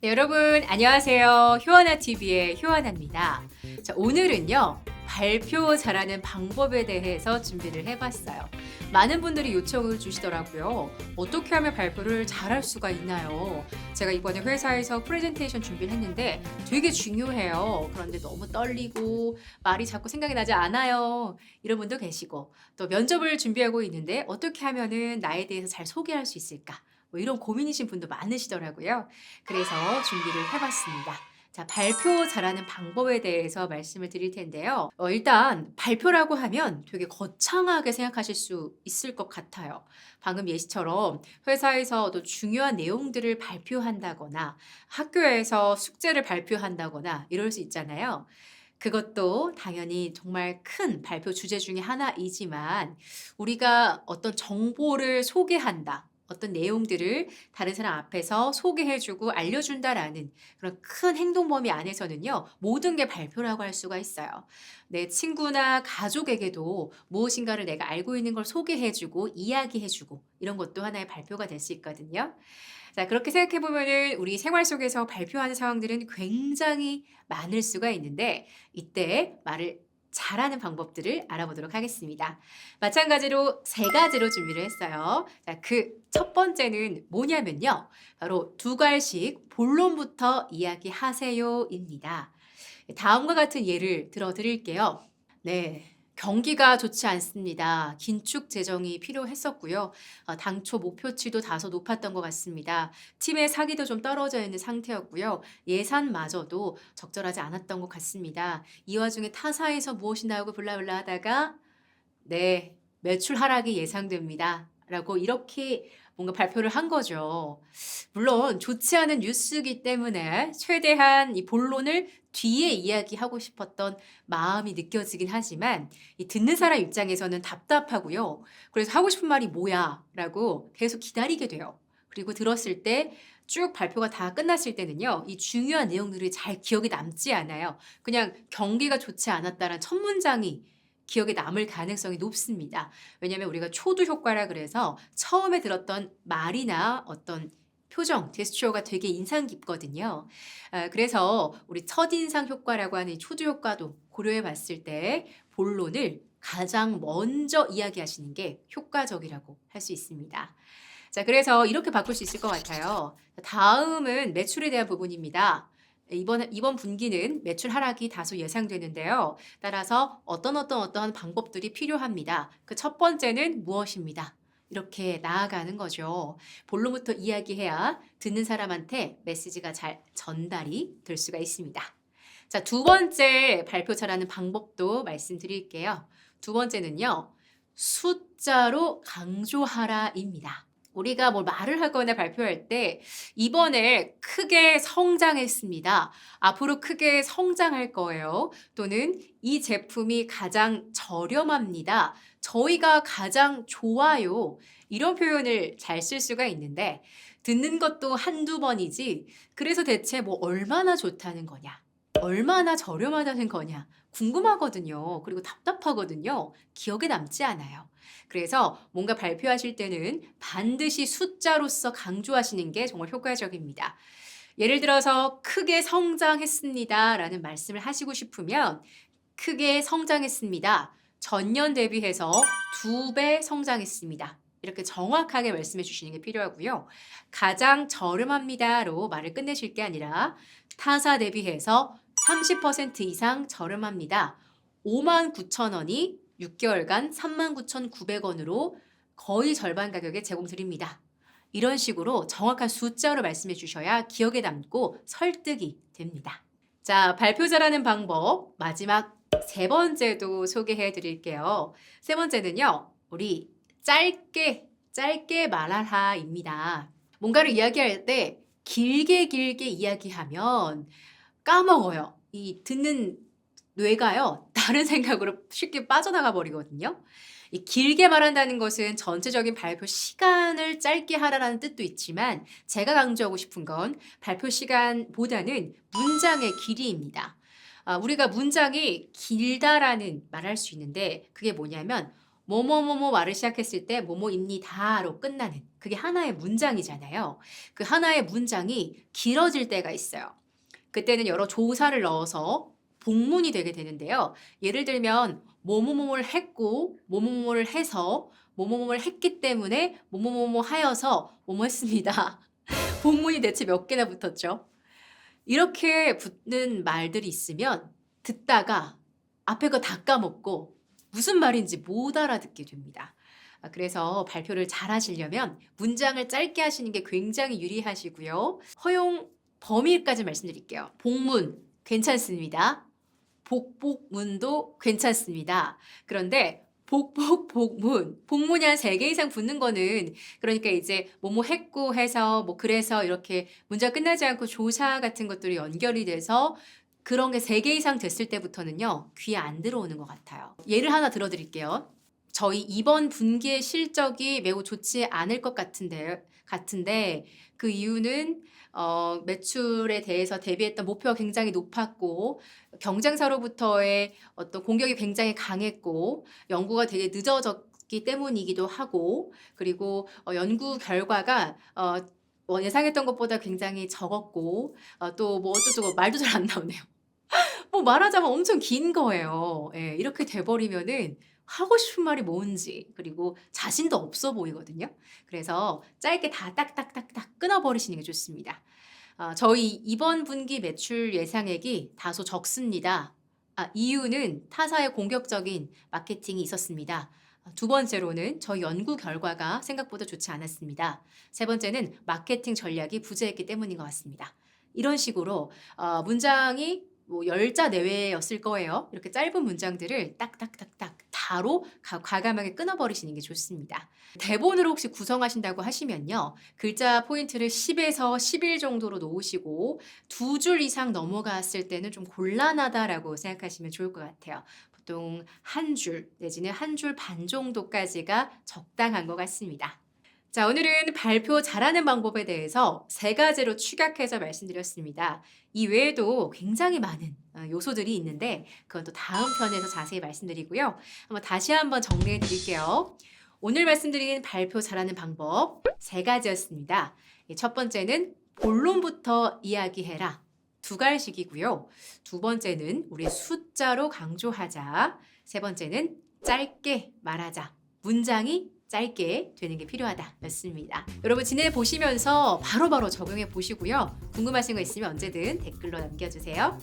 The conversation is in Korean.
네, 여러분 안녕하세요. 효하나TV의 효하나입니다. 자, 오늘은요. 발표 잘하는 방법에 대해서 준비를 해봤어요. 많은 분들이 요청을 주시더라고요. 어떻게 하면 발표를 잘할 수가 있나요? 제가 이번에 회사에서 프레젠테이션 준비를 했는데 되게 중요해요. 그런데 너무 떨리고 말이 자꾸 생각이 나지 않아요. 이런 분도 계시고 또 면접을 준비하고 있는데 어떻게 하면은 나에 대해서 잘 소개할 수 있을까? 뭐 이런 고민이신 분도 많으시더라고요. 그래서 준비를 해봤습니다. 자, 발표 잘하는 방법에 대해서 말씀을 드릴 텐데요. 일단 발표라고 하면 되게 거창하게 생각하실 수 있을 것 같아요. 방금 예시처럼 회사에서 또 중요한 내용들을 발표한다거나 학교에서 숙제를 발표한다거나 이럴 수 있잖아요. 그것도 당연히 정말 큰 발표 주제 중에 하나이지만 우리가 어떤 정보를 소개한다. 어떤 내용들을 다른 사람 앞에서 소개해 주고 알려준다라는 그런 큰 행동 범위 안에서는요. 모든 게 발표라고 할 수가 있어요. 내 친구나 가족에게도 무엇인가를 내가 알고 있는 걸 소개해 주고 이야기해 주고 이런 것도 하나의 발표가 될 수 있거든요. 자, 그렇게 생각해 보면은 우리 생활 속에서 발표하는 상황들은 굉장히 많을 수가 있는데 이때 말을 잘하는 방법들을 알아보도록 하겠습니다. 마찬가지로 세 가지로 준비를 했어요. 자, 그 첫 번째는 뭐냐면요. 바로 두 갈씩 본론부터 이야기하세요입니다. 다음과 같은 예를 들어 드릴게요. 네. 경기가 좋지 않습니다. 긴축 재정이 필요했었고요. 당초 목표치도 다소 높았던 것 같습니다. 팀의 사기도 좀 떨어져 있는 상태였고요. 예산마저도 적절하지 않았던 것 같습니다. 이 와중에 타사에서 무엇이 나오고 블라블라 하다가 네, 매출 하락이 예상됩니다. 라고 이렇게 뭔가 발표를 한 거죠. 물론 좋지 않은 뉴스이기 때문에 최대한 이 본론을 뒤에 이야기하고 싶었던 마음이 느껴지긴 하지만 이 듣는 사람 입장에서는 답답하고요. 그래서 하고 싶은 말이 뭐야? 라고 계속 기다리게 돼요. 그리고 들었을 때 쭉 발표가 다 끝났을 때는요. 이 중요한 내용들이 잘 기억에 남지 않아요. 그냥 경기가 좋지 않았다는 첫 문장이 기억에 남을 가능성이 높습니다. 왜냐하면 우리가 초두 효과라 그래서 처음에 들었던 말이나 어떤 표정, 제스처가 되게 인상 깊거든요. 그래서 우리 첫인상 효과라고 하는 이 초두 효과도 고려해 봤을 때 본론을 가장 먼저 이야기하시는 게 효과적이라고 할 수 있습니다. 자, 그래서 이렇게 바꿀 수 있을 것 같아요. 다음은 매출에 대한 부분입니다. 이번 분기는 매출 하락이 다소 예상되는데요. 따라서 어떤 방법들이 필요합니다. 그 첫 번째는 무엇입니다. 이렇게 나아가는 거죠. 본론부터 이야기해야 듣는 사람한테 메시지가 잘 전달이 될 수가 있습니다. 자, 두 번째 발표 잘하는 방법도 말씀드릴게요. 두 번째는요. 숫자로 강조하라입니다. 우리가 뭘 말을 하거나 발표할 때 이번에 크게 성장했습니다. 앞으로 크게 성장할 거예요. 또는 이 제품이 가장 저렴합니다. 저희가 가장 좋아요. 이런 표현을 잘 쓸 수가 있는데 듣는 것도 한두 번이지 그래서 대체 뭐 얼마나 좋다는 거냐? 얼마나 저렴하다는 거냐? 궁금하거든요. 그리고 답답하거든요. 기억에 남지 않아요. 그래서 뭔가 발표하실 때는 반드시 숫자로서 강조하시는 게 정말 효과적입니다. 예를 들어서 크게 성장했습니다 라는 말씀을 하시고 싶으면 크게 성장했습니다. 전년 대비해서 2배 성장했습니다. 이렇게 정확하게 말씀해 주시는 게 필요하고요. 가장 저렴합니다로 말을 끝내실 게 아니라 타사 대비해서 30% 이상 저렴합니다. 59,000원이 6개월간 39,900원으로 거의 절반 가격에 제공드립니다. 이런 식으로 정확한 숫자로 말씀해 주셔야 기억에 남고 설득이 됩니다. 자, 발표 잘하는 방법 마지막 세 번째도 소개해 드릴게요. 세 번째는요. 우리 짧게 말하라입니다. 뭔가를 이야기할 때 길게 이야기하면 까먹어요. 이 듣는 뇌가요. 다른 생각으로 쉽게 빠져나가 버리거든요. 이 길게 말한다는 것은 전체적인 발표 시간을 짧게 하라라는 뜻도 있지만 제가 강조하고 싶은 건 발표 시간보다는 문장의 길이입니다. 우리가 문장이 길다라는 말할 수 있는데 그게 뭐냐면 뭐뭐뭐뭐 말을 시작했을 때 뭐뭐입니다로 끝나는 그게 하나의 문장이잖아요. 그 하나의 문장이 길어질 때가 있어요. 그때는 여러 조사를 넣어서 복문이 되게 되는데요. 예를 들면 뭐뭐뭐를 했고 뭐뭐뭐를 해서 뭐뭐뭐를 했기 때문에 뭐뭐뭐뭐 하여서 뭐뭐 했습니다. 복문이 대체 몇 개나 붙었죠? 이렇게 붙는 말들이 있으면 듣다가 앞에 거 다 까먹고 무슨 말인지 못 알아듣게 됩니다. 그래서 발표를 잘 하시려면 문장을 짧게 하시는 게 굉장히 유리하시고요. 허용 범위까지 말씀드릴게요. 복문 괜찮습니다. 복복문도 괜찮습니다. 그런데 복문이 한 3개 이상 붙는 거는 그러니까 이제 뭐뭐 했고 해서 뭐 그래서 이렇게 문제가 끝나지 않고 조사 같은 것들이 연결이 돼서 그런 게 3개 이상 됐을 때부터는요. 귀에 안 들어오는 것 같아요. 예를 하나 들어드릴게요. 저희 이번 분기의 실적이 매우 좋지 않을 것 같은데 그 이유는 매출에 대해서 대비했던 목표가 굉장히 높았고 경쟁사로부터의 어떤 공격이 굉장히 강했고 연구가 되게 늦어졌기 때문이기도 하고 그리고 연구 결과가 예상했던 것보다 굉장히 적었고 또 뭐 어쩌고 말도 잘 안 나오네요. 뭐 말하자면 엄청 긴 거예요. 예, 이렇게 돼버리면은 하고 싶은 말이 뭔지 그리고 자신도 없어 보이거든요. 그래서 짧게 다 딱딱딱딱 끊어버리시는 게 좋습니다. 저희 이번 분기 매출 예상액이 다소 적습니다. 이유는 타사의 공격적인 마케팅이 있었습니다. 두 번째로는 저희 연구 결과가 생각보다 좋지 않았습니다. 세 번째는 마케팅 전략이 부재했기 때문인 것 같습니다. 이런 식으로 문장이 뭐 10자 내외였을 거예요. 이렇게 짧은 문장들을 딱딱딱딱 다로 과감하게 끊어버리시는 게 좋습니다. 대본으로 혹시 구성하신다고 하시면요. 글자 포인트를 10에서 11 정도로 놓으시고 2줄 이상 넘어갔을 때는 좀 곤란하다라고 생각하시면 좋을 것 같아요. 보통 1줄 내지는 1줄 반 정도까지가 적당한 것 같습니다. 자, 오늘은 발표 잘하는 방법에 대해서 3가지로 축약해서 말씀드렸습니다. 이 외에도 굉장히 많은 요소들이 있는데 그건 또 다음 편에서 자세히 말씀드리고요. 다시 한번 정리해 드릴게요. 오늘 말씀드린 발표 잘하는 방법 3가지였습니다. 첫 번째는 본론부터 이야기해라. 2갈식이고요. 두 번째는 우리 숫자로 강조하자. 세 번째는 짧게 말하자. 문장이 짧게 되는 게 필요하다 였습니다. 여러분 지내보시면서 바로바로 적용해 보시고요. 궁금하신 거 있으면 언제든 댓글로 남겨주세요.